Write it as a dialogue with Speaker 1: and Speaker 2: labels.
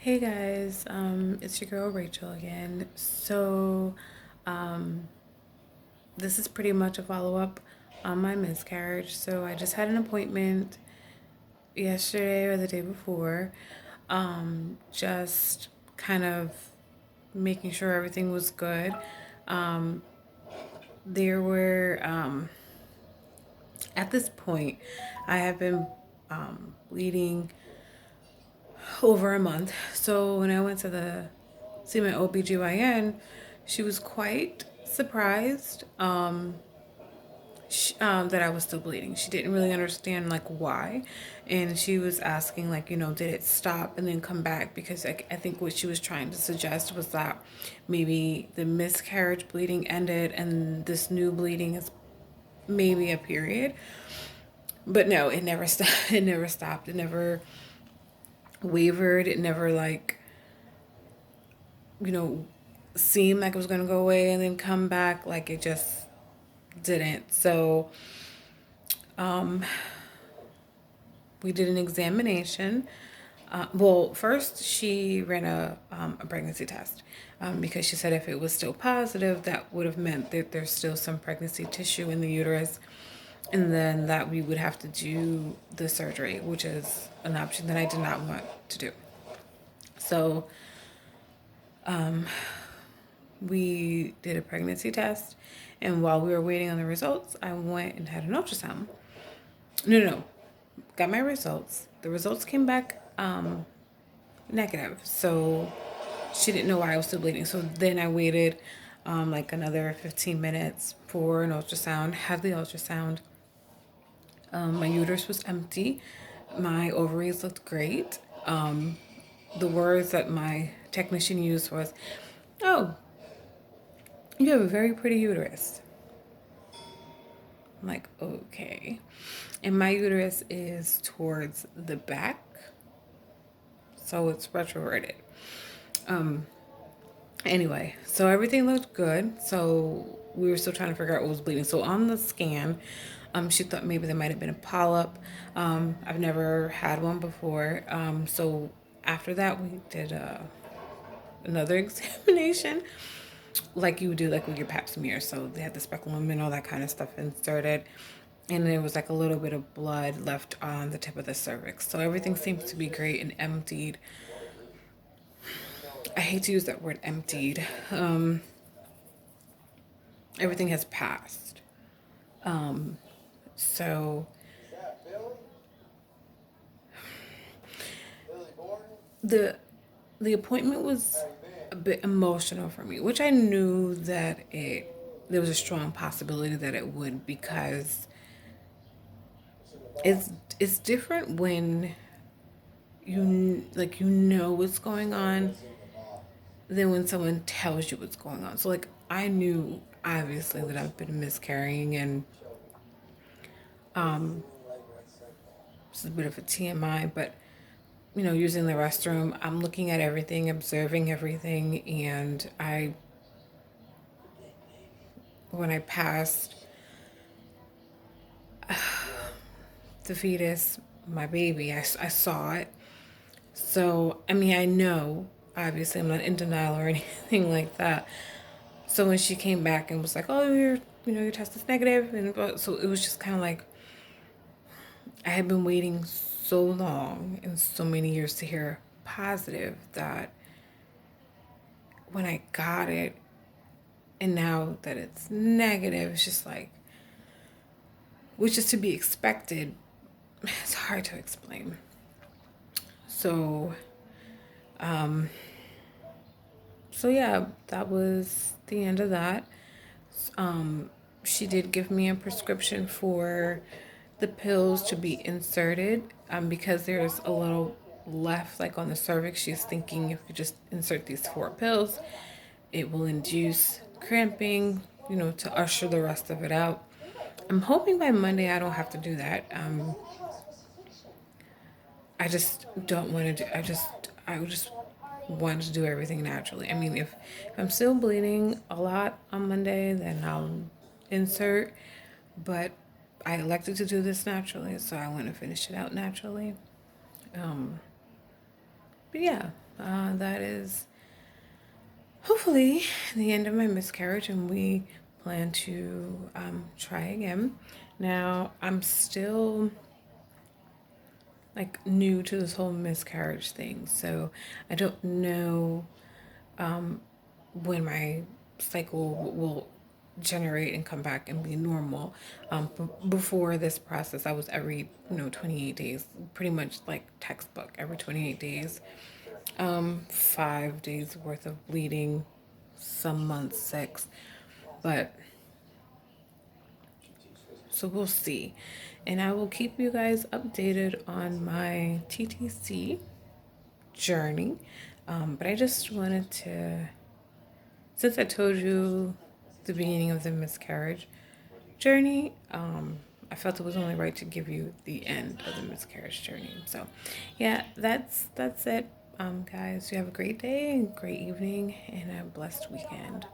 Speaker 1: Hey guys, it's your girl Rachel again. Um, this is pretty much a follow up on my miscarriage. So, I just had an appointment yesterday or the day before, just kind of making sure everything was good. Um, there were, at this point, I have been bleeding over a month. So when I went to see my OBGYN, she was quite surprised that I was still bleeding. She didn't really understand like why. And she was asking like, did it stop and then come back? Because I think what she was trying to suggest was that maybe the miscarriage bleeding ended and this new bleeding is maybe a period. But no, it never stopped. It never stopped. It never wavered. It never like you know, seemed like it was going to go away and then come back. Like it just didn't. So we did an examination. Well, first she ran a pregnancy test because she said if it was still positive, that would have meant that there's still some pregnancy tissue in the uterus, and then that we would have to do the surgery, which is an option that I did not want to do. So we did a pregnancy test, and while we were waiting on the results, I went and had an ultrasound. No, no, no. Got my results. The results came back negative. So she didn't know why I was still bleeding. So then I waited like another 15 minutes for an ultrasound, had the ultrasound. My uterus was empty. My ovaries looked great. The words that my technician used was, "Oh, you have a very pretty uterus." I'm like, okay. And my uterus is towards the back, so it's retroverted. Anyway, so everything looked good. So we were still trying to figure out what was bleeding. So on the scan, she thought maybe there might have been a polyp. I've never had one before. So after that, we did another examination, like you would do like with your pap smear. So they had the speculum and all that kind of stuff inserted. And there was like a little bit of blood left on the tip of the cervix. So everything seems to be great and emptied. I hate to use that word emptied. Everything has passed. So the the appointment was a bit emotional for me, which I knew that it there was a strong possibility that it would, because it's it's different when you know what's going on than when someone tells you what's going on. So like I knew obviously that I've been miscarrying, and this is a bit of a TMI, but using the restroom, I'm looking at everything, observing everything, and when I passed the fetus, my baby, I saw it. So, I mean, I know, obviously, I'm not in denial or anything like that. So when she came back and was like, "Oh, your test is negative," and so it was just kind of like I had been waiting so long and so many years to hear positive that when I got it, and now that it's negative, it's just like, which is to be expected. It's hard to explain. So, so yeah, that was the end of that. She did give me a prescription for the pills to be inserted, because there's a little left like on the cervix. She's thinking if you just insert these 4 pills, it will induce cramping, to usher the rest of it out. I'm hoping by Monday I don't have to do that. I just don't want to do. I just want to do everything naturally. I mean, if I'm still bleeding a lot on Monday, then I'll insert. But I elected to do this naturally, so I want to finish it out naturally. But yeah, that is hopefully the end of my miscarriage, and we plan to try again. Now, I'm still like new to this whole miscarriage thing, so I don't know when my cycle will generate and come back and be normal. Before this process, I was every 28 days, pretty much like textbook, every 28 days. 5 days worth of bleeding, some months 6, but so we'll see. And I will keep you guys updated on my TTC journey. But I just wanted to, since I told you the beginning of the miscarriage journey, I felt it was only right to give you the end of the miscarriage journey. So, yeah, that's it. Guys, you have a great day, great evening, and a blessed weekend.